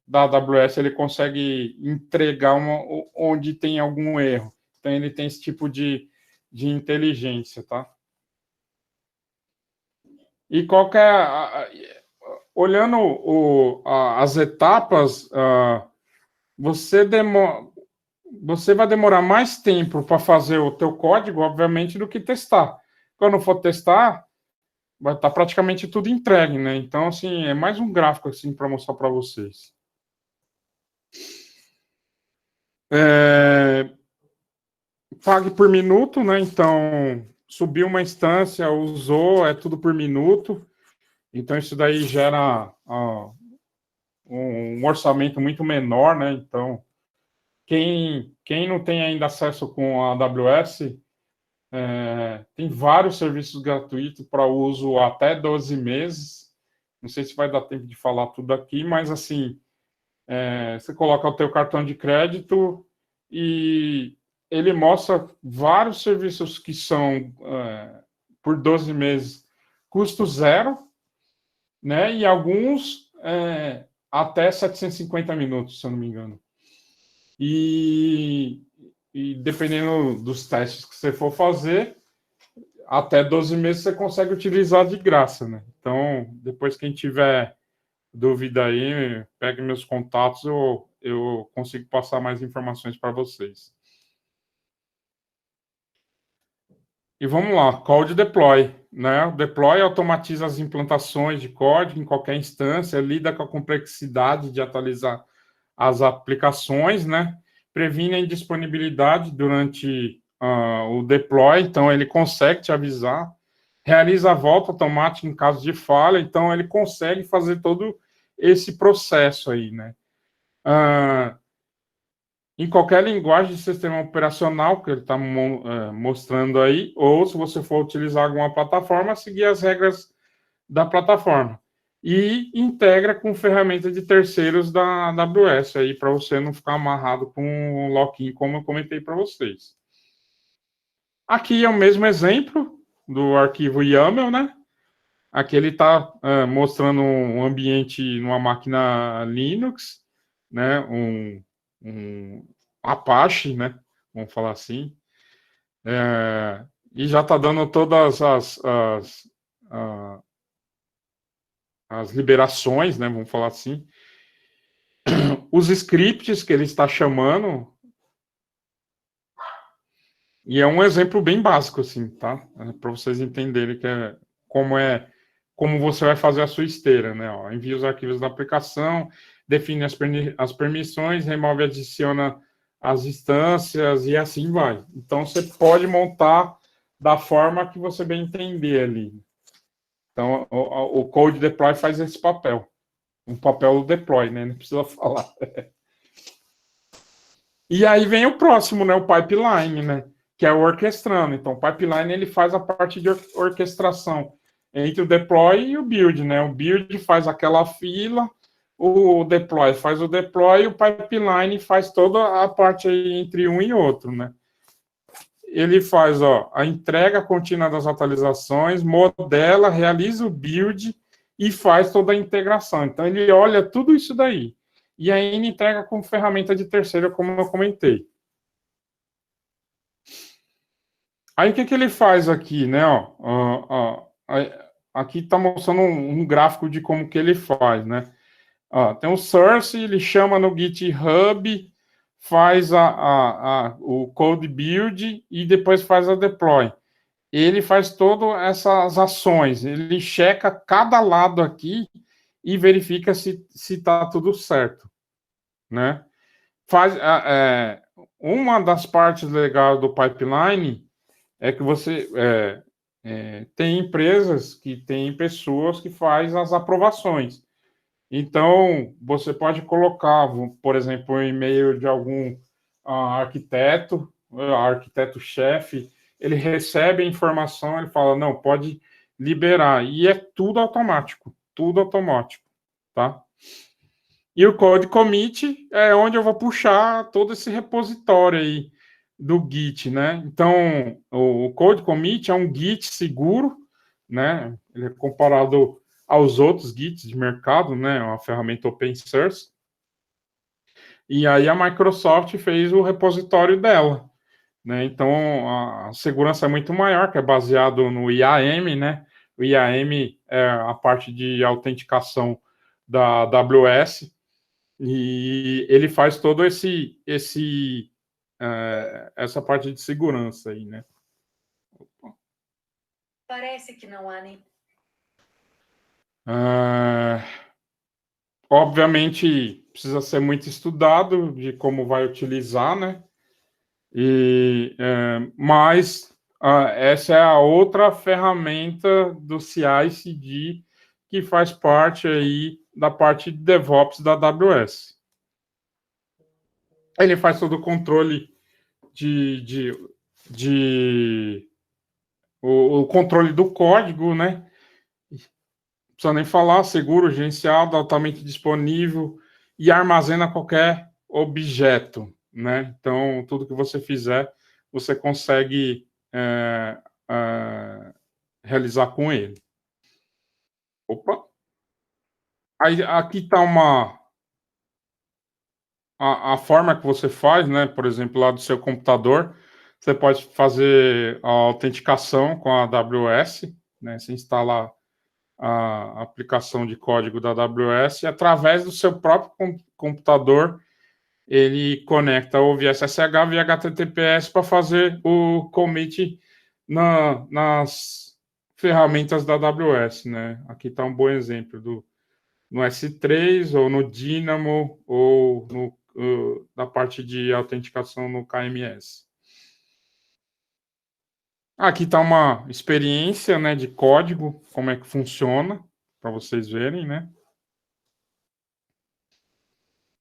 da AWS, ele consegue entregar onde tem algum erro. Então, ele tem esse tipo de inteligência, tá? E olhando as etapas, você vai demorar mais tempo para fazer o teu código, obviamente, do que testar. Quando for testar, vai estar praticamente tudo entregue, né? Então, assim, é mais um gráfico assim para mostrar para vocês. Pague por minuto, né? Então, subiu uma instância, usou, é tudo por minuto. Então, isso daí gera um orçamento muito menor, né? Então, quem não tem ainda acesso com a AWS, tem vários serviços gratuitos para uso até 12 meses. Não sei se vai dar tempo de falar tudo aqui, mas assim, você coloca o teu cartão de crédito e ele mostra vários serviços que são por 12 meses custo zero, né? E alguns até 750 minutos, se eu não me engano. E dependendo dos testes que você for fazer, até 12 meses você consegue utilizar de graça, né? Então, depois quem tiver dúvida aí, pegue meus contatos, eu consigo passar mais informações para vocês. E vamos lá, Code Deploy, né? O Deploy automatiza as implantações de código em qualquer instância, lida com a complexidade de atualizar as aplicações, né? Previne a indisponibilidade durante o deploy, então ele consegue te avisar, realiza a volta automática em caso de falha, então ele consegue fazer todo esse processo aí, né? Em qualquer linguagem de sistema operacional que ele está mostrando aí, ou se você for utilizar alguma plataforma, seguir as regras da plataforma. E integra com ferramentas de terceiros da AWS aí, para você não ficar amarrado com o lock-in, como eu comentei para vocês. Aqui é o mesmo exemplo do arquivo YAML, né? Aqui ele está mostrando um ambiente numa máquina Linux, né? Um Apache, né? Vamos falar assim. E já está dando todas as liberações, né? Vamos falar assim. Os scripts que ele está chamando. E é um exemplo bem básico, assim, tá? Para vocês entenderem como você vai fazer a sua esteira, né? Ó, envia os arquivos da aplicação, define as permissões, remove e adiciona as instâncias e assim vai. Então, você pode montar da forma que você bem entender ali. Então, o Code Deploy faz esse papel. Um papel do deploy, né? Não precisa falar. E aí vem o próximo, né? O pipeline, né? Que é o orquestrando. Então, o pipeline ele faz a parte de orquestração entre o deploy e o build, né? O build faz aquela fila, o deploy faz o deploy e o pipeline faz toda a parte aí entre um e outro, né? Ele faz a entrega contínua das atualizações, modela, realiza o build e faz toda a integração. Então, ele olha tudo isso daí. E aí ele entrega com ferramenta de terceiro, como eu comentei. Aí o que ele faz aqui, né? Aqui está mostrando um gráfico de como que ele faz, né? Tem o source, ele chama no GitHub, faz o code build e depois faz a deploy. Ele faz todas essas ações, ele checa cada lado aqui e verifica se está tudo certo, né? Uma das partes legais do pipeline é que você tem empresas que têm pessoas que fazem as aprovações. Então, você pode colocar, por exemplo, o e-mail de algum arquiteto-chefe, ele recebe a informação, ele fala, não, pode liberar. E é tudo automático, tá? E o code commit é onde eu vou puxar todo esse repositório aí do Git, né? Então, o code commit é um Git seguro, né? Ele é comparado aos outros Gits de mercado, né? É uma ferramenta open source. E aí a Microsoft fez o repositório dela, né? Então, a segurança é muito maior, que é baseado no IAM, né? O IAM é a parte de autenticação da AWS, e ele faz todo essa parte de segurança aí, né? Parece que não há nem... Obviamente, precisa ser muito estudado de como vai utilizar, né? Mas essa é a outra ferramenta do CI/CD que faz parte aí da parte de DevOps da AWS. Ele faz todo o controle o controle do código, né? Não precisa nem falar, seguro, gerenciado, altamente disponível e armazena qualquer objeto, né? Então, tudo que você fizer, você consegue realizar com ele. Opa! Aí, aqui está a forma que você faz, né? Por exemplo, lá do seu computador, você pode fazer a autenticação com a AWS, né? Você instala a aplicação de código da AWS e através do seu próprio computador ele conecta o via SSH via HTTPS para fazer o commit nas ferramentas da AWS, né? Aqui está um bom exemplo no S3 ou no Dynamo ou na parte de autenticação no KMS. Aqui está uma experiência, né, de código, como é que funciona, para vocês verem, né?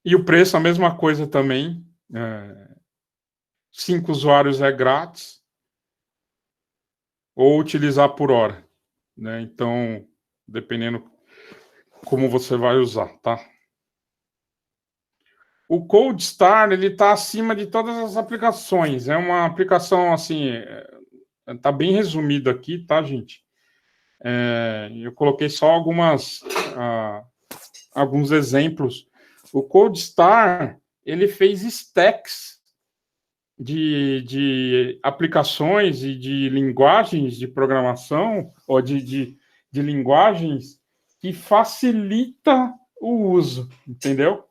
E o preço, a mesma coisa também. 5 usuários é grátis, ou utilizar por hora, né? Então, dependendo como você vai usar, tá? O ColdStar, ele está acima de todas as aplicações. É uma aplicação, assim, tá bem resumido aqui, tá, gente? Eu coloquei só alguns exemplos. O ColdStar, ele fez stacks de aplicações e de linguagens de programação, ou de linguagens que facilita o uso, entendeu?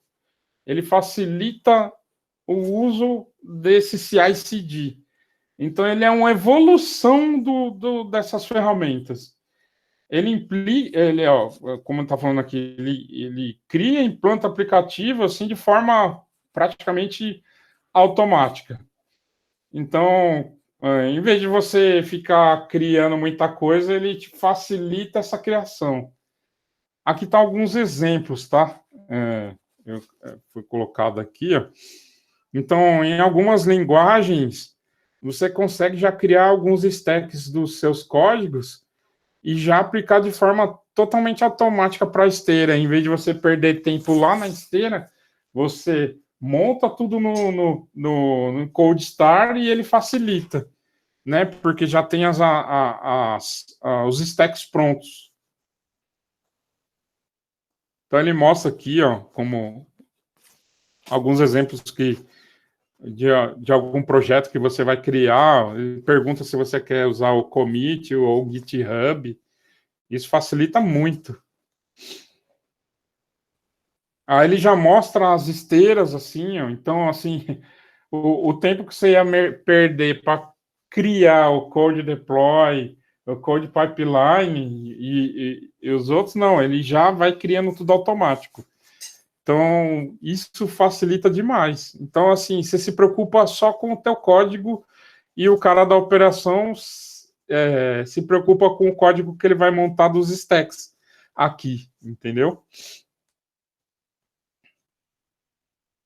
Ele facilita o uso desse CI/CD. Então, ele é uma evolução dessas ferramentas. Como está falando aqui, ele cria e implanta aplicativo assim, de forma praticamente automática. Então, em vez de você ficar criando muita coisa, ele te facilita essa criação. Aqui estão alguns exemplos, tá? Foi colocado aqui, ó. Então, em algumas linguagens, você consegue já criar alguns stacks dos seus códigos e já aplicar de forma totalmente automática para a esteira. Em vez de você perder tempo lá na esteira, você monta tudo no ColdStar e ele facilita, né? Porque já tem os stacks prontos. Então ele mostra aqui, ó, como alguns exemplos de algum projeto que você vai criar. Ele pergunta se você quer usar o commit ou o GitHub. Isso facilita muito. Aí ele já mostra as esteiras, assim, ó. Então, assim, o tempo que você ia perder para criar o code deploy, o code pipeline e os outros, não, ele já vai criando tudo automático. Então, isso facilita demais. Então, assim, você se preocupa só com o teu código e o cara da operação se preocupa com o código que ele vai montar dos stacks aqui, entendeu?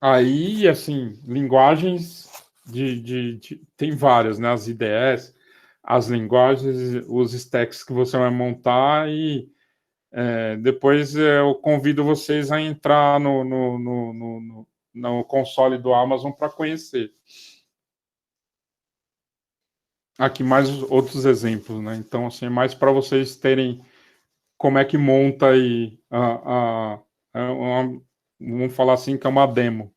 Aí, assim, linguagens tem várias, né? As IDEs, as linguagens, os stacks que você vai montar e depois eu convido vocês a entrar no console do Amazon para conhecer. Aqui mais outros exemplos, né? Então, assim, mais para vocês terem como é que monta aí vamos falar assim que é uma demo.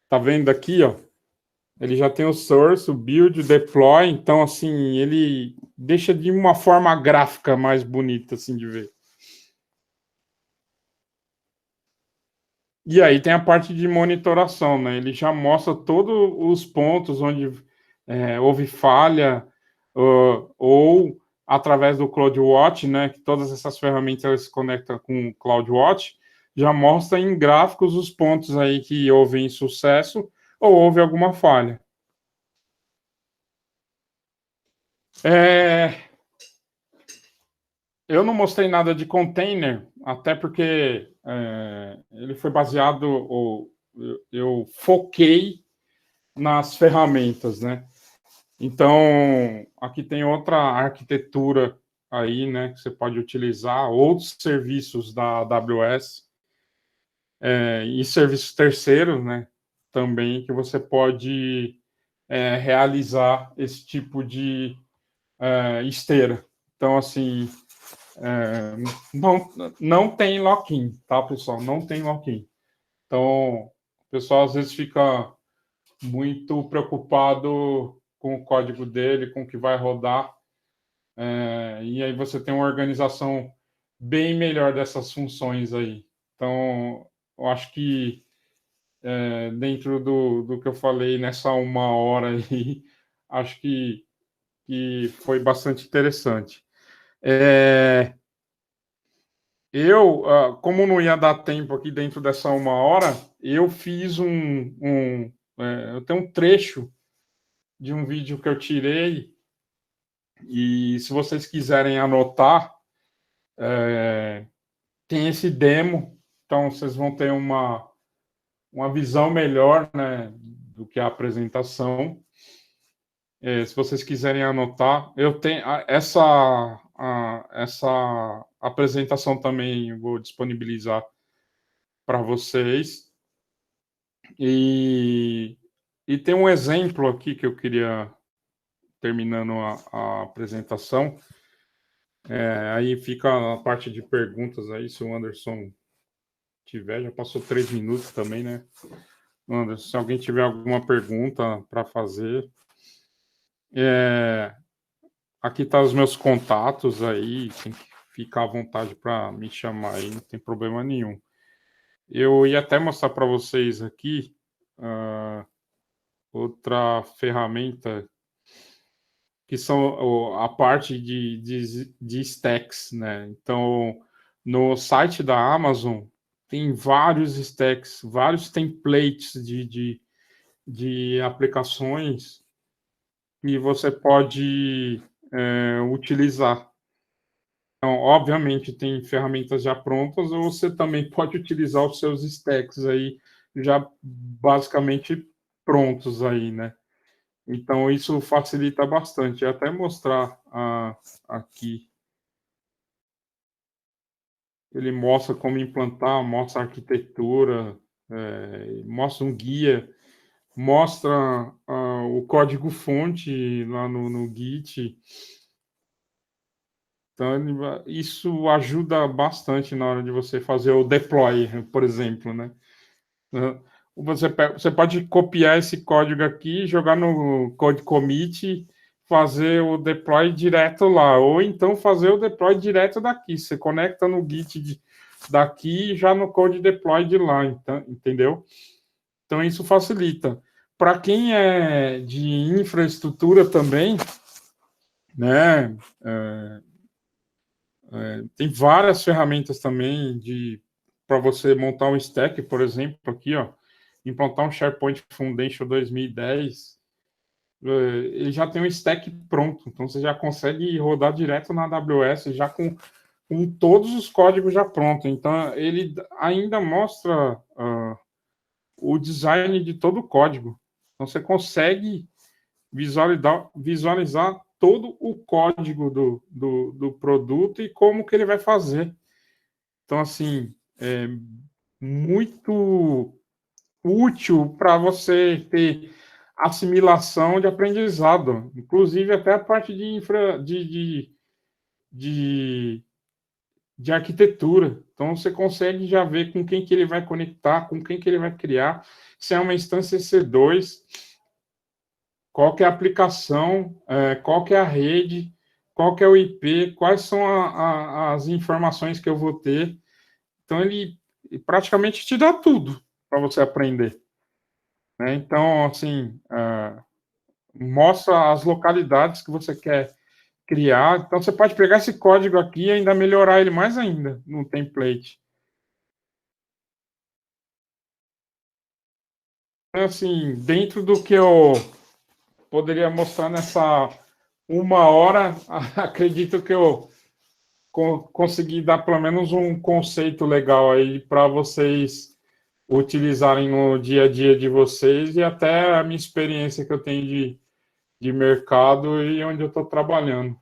Tá vendo aqui, ó? Ele já tem o source, o build, o deploy, então, assim, ele deixa de uma forma gráfica mais bonita, assim, de ver. E aí tem a parte de monitoração, né? Ele já mostra todos os pontos onde houve falha ou através do CloudWatch, né, que todas essas ferramentas se conectam com o CloudWatch, já mostra em gráficos os pontos aí que houve sucesso ou houve alguma falha. Eu não mostrei nada de container, até porque ele foi baseado, eu foquei nas ferramentas, né? Então, aqui tem outra arquitetura aí, né, que você pode utilizar, outros serviços da AWS, e serviços terceiros, né, também, que você pode realizar esse tipo de esteira. Então, assim, não tem lock-in, tá, pessoal? Não tem lock-in. Então, o pessoal às vezes fica muito preocupado com o código dele, com o que vai rodar, e aí você tem uma organização bem melhor dessas funções aí. Então, eu acho que dentro do que eu falei nessa 1 hora aí, acho que foi bastante interessante. Como não ia dar tempo aqui dentro dessa 1 hora, eu fiz eu tenho um trecho de um vídeo que eu tirei, e se vocês quiserem anotar, tem esse demo, então vocês vão ter uma visão melhor, né, do que a apresentação. Se vocês quiserem anotar, eu tenho essa apresentação também, vou disponibilizar para vocês. E tem um exemplo aqui que eu queria, terminando a apresentação, aí fica a parte de perguntas aí, se o Anderson tiver, já passou 3 minutos também, né? Anderson, se alguém tiver alguma pergunta para fazer, aqui tá os meus contatos aí, tem que ficar à vontade para me chamar aí, não tem problema nenhum. Eu ia até mostrar para vocês aqui outra ferramenta, que são a parte de stacks, né? Então, no site da Amazon, tem vários stacks, vários templates de aplicações que você pode utilizar. Então, obviamente, tem ferramentas já prontas, ou você também pode utilizar os seus stacks aí, já basicamente prontos aí, né? Então, isso facilita bastante. Eu até mostrar aqui. Ele mostra como implantar, mostra a arquitetura, mostra um guia, mostra o código-fonte lá no Git. Então, isso ajuda bastante na hora de você fazer o deploy, por exemplo, né? Você pode copiar esse código aqui, jogar no code commit, fazer o deploy direto lá, ou então fazer o deploy direto daqui. Você conecta no Git daqui e já no code deploy de lá, então, entendeu? Então, isso facilita. Para quem é de infraestrutura também, né, tem várias ferramentas também para você montar um stack, por exemplo, aqui, ó, implantar um SharePoint Foundation 2010, ele já tem um stack pronto, então você já consegue rodar direto na AWS, já com todos os códigos já prontos. Então, ele ainda mostra o design de todo o código. Então, você consegue visualizar todo o código do produto e como que ele vai fazer. Então, assim, é muito útil para você ter assimilação de aprendizado, inclusive até a parte de arquitetura. Então, você consegue já ver com quem que ele vai conectar, com quem que ele vai criar, se é uma instância EC2, qual que é a aplicação, qual que é a rede, qual que é o IP, quais são as informações que eu vou ter. Então, ele praticamente te dá tudo para você aprender. Né? Então, assim, mostra as localidades que você quer criar. Então, você pode pegar esse código aqui e ainda melhorar ele mais ainda no template. Assim, dentro do que eu poderia mostrar nessa 1 hora, acredito que eu consegui dar pelo menos um conceito legal aí para vocês utilizarem no dia a dia de vocês e até a minha experiência que eu tenho de mercado e onde eu estou trabalhando.